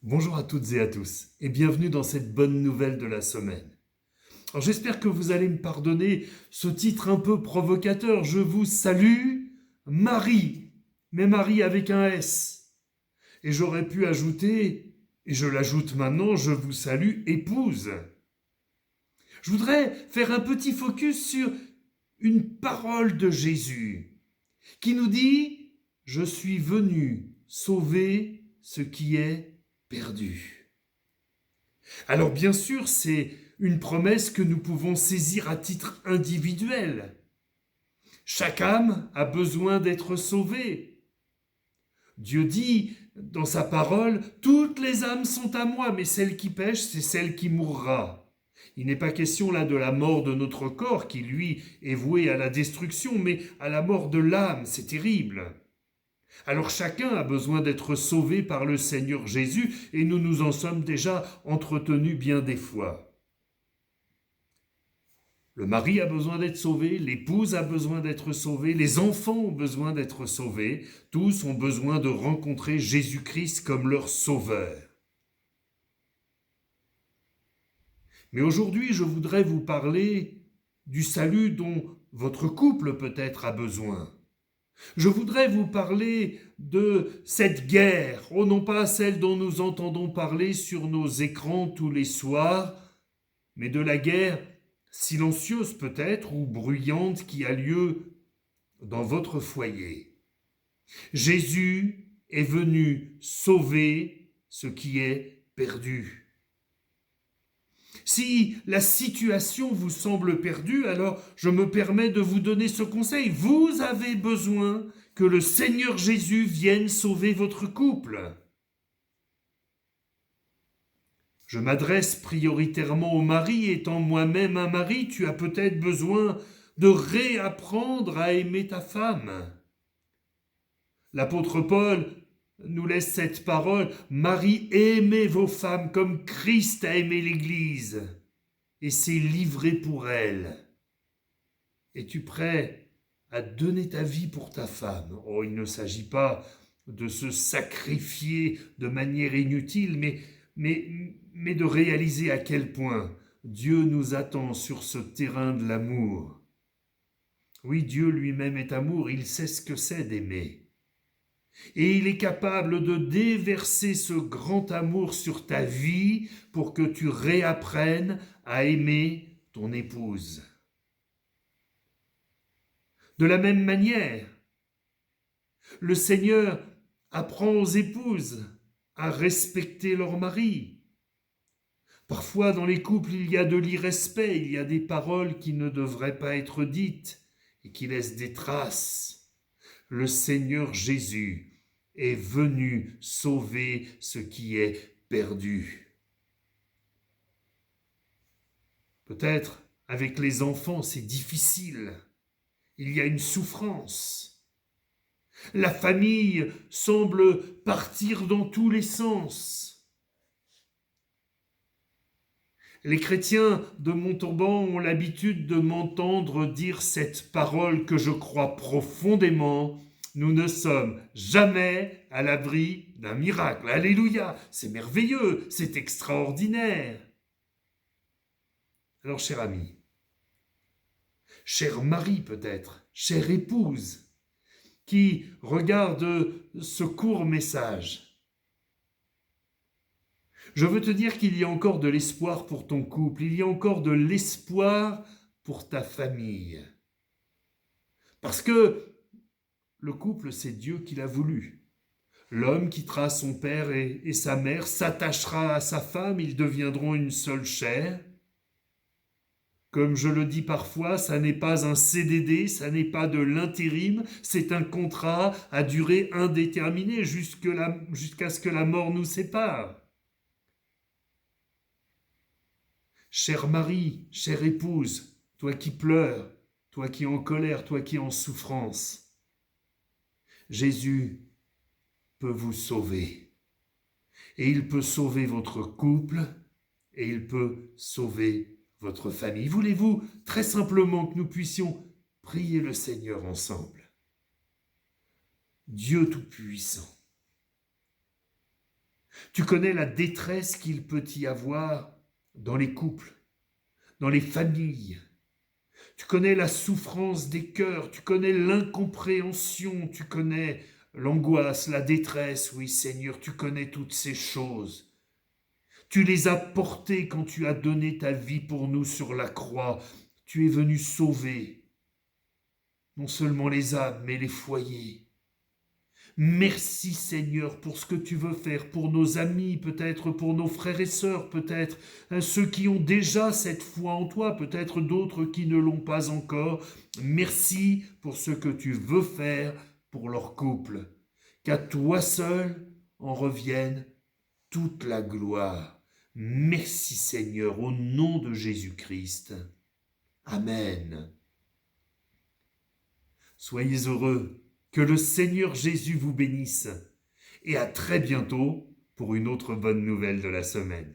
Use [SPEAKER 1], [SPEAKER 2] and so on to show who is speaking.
[SPEAKER 1] Bonjour à toutes et à tous et bienvenue dans cette bonne nouvelle de la semaine. Alors j'espère que vous allez me pardonner ce titre un peu provocateur. Je vous salue Marie, mais Marie avec un S. Et j'aurais pu ajouter, et je l'ajoute maintenant, je vous salue épouse. Je voudrais faire un petit focus sur une parole de Jésus qui nous dit « Je suis venu sauver ce qui est perdu ». Alors bien sûr, c'est une promesse que nous pouvons saisir à titre individuel. Chaque âme a besoin d'être sauvée. Dieu dit dans sa parole, « Toutes les âmes sont à moi, mais celle qui pêche, c'est celle qui mourra. » Il n'est pas question là de la mort de notre corps qui, lui, est voué à la destruction, mais à la mort de l'âme, c'est terrible. Alors chacun a besoin d'être sauvé par le Seigneur Jésus et nous nous en sommes déjà entretenus bien des fois. Le mari a besoin d'être sauvé, l'épouse a besoin d'être sauvée, les enfants ont besoin d'être sauvés, tous ont besoin de rencontrer Jésus-Christ comme leur sauveur. Mais aujourd'hui, je voudrais vous parler du salut dont votre couple peut-être a besoin. Je voudrais vous parler de cette guerre, non pas celle dont nous entendons parler sur nos écrans tous les soirs, mais de la guerre silencieuse peut-être ou bruyante qui a lieu dans votre foyer. Jésus est venu sauver ce qui est perdu. Si la situation vous semble perdue, alors je me permets de vous donner ce conseil. Vous avez besoin que le Seigneur Jésus vienne sauver votre couple. Je m'adresse prioritairement au mari, étant moi-même un mari, tu as peut-être besoin de réapprendre à aimer ta femme. L'apôtre Paul nous laisse cette parole, « Marie, aimez vos femmes comme Christ a aimé l'Église et s'est livré pour elle. » Es-tu prêt à donner ta vie pour ta femme ? Oh, il ne s'agit pas de se sacrifier de manière inutile, mais de réaliser à quel point Dieu nous attend sur ce terrain de l'amour. Oui, Dieu lui-même est amour, il sait ce que c'est d'aimer. Et il est capable de déverser ce grand amour sur ta vie pour que tu réapprennes à aimer ton épouse. De la même manière, le Seigneur apprend aux épouses à respecter leur mari. Parfois, dans les couples, il y a de l'irrespect, il y a des paroles qui ne devraient pas être dites et qui laissent des traces. Le Seigneur Jésus est venu sauver ce qui est perdu. Peut-être avec les enfants, c'est difficile. Il y a une souffrance. La famille semble partir dans tous les sens. Les chrétiens de Montauban ont l'habitude de m'entendre dire cette parole que je crois profondément. Nous ne sommes jamais à l'abri d'un miracle. Alléluia, c'est merveilleux, c'est extraordinaire. Alors, cher ami, chère Marie peut-être, chère épouse, qui regarde ce court message, je veux te dire qu'il y a encore de l'espoir pour ton couple, il y a encore de l'espoir pour ta famille. Parce que le couple, c'est Dieu qui l'a voulu. L'homme quittera son père et sa mère, s'attachera à sa femme, ils deviendront une seule chair. Comme je le dis parfois, ça n'est pas un CDD, ça n'est pas de l'intérim, c'est un contrat à durée indéterminée jusqu'à ce que la mort nous sépare. Cher mari, chère épouse, toi qui pleures, toi qui es en colère, toi qui es en souffrance, Jésus peut vous sauver. Et il peut sauver votre couple et il peut sauver votre famille. Voulez-vous très simplement que nous puissions prier le Seigneur ensemble ? Dieu Tout-Puissant, Tu connais la détresse qu'il peut y avoir dans les couples, dans les familles. Tu connais la souffrance des cœurs, tu connais l'incompréhension, tu connais l'angoisse, la détresse. Oui, Seigneur, tu connais toutes ces choses. Tu les as portées quand tu as donné ta vie pour nous sur la croix. Tu es venu sauver non seulement les âmes, mais les foyers. Merci Seigneur pour ce que tu veux faire pour nos amis, peut-être pour nos frères et sœurs, peut-être ceux qui ont déjà cette foi en toi, peut-être d'autres qui ne l'ont pas encore. Merci pour ce que tu veux faire pour leur couple. Qu'à toi seul en revienne toute la gloire. Merci Seigneur, au nom de Jésus-Christ. Amen. Soyez heureux. Que le Seigneur Jésus vous bénisse et à très bientôt pour une autre bonne nouvelle de la semaine.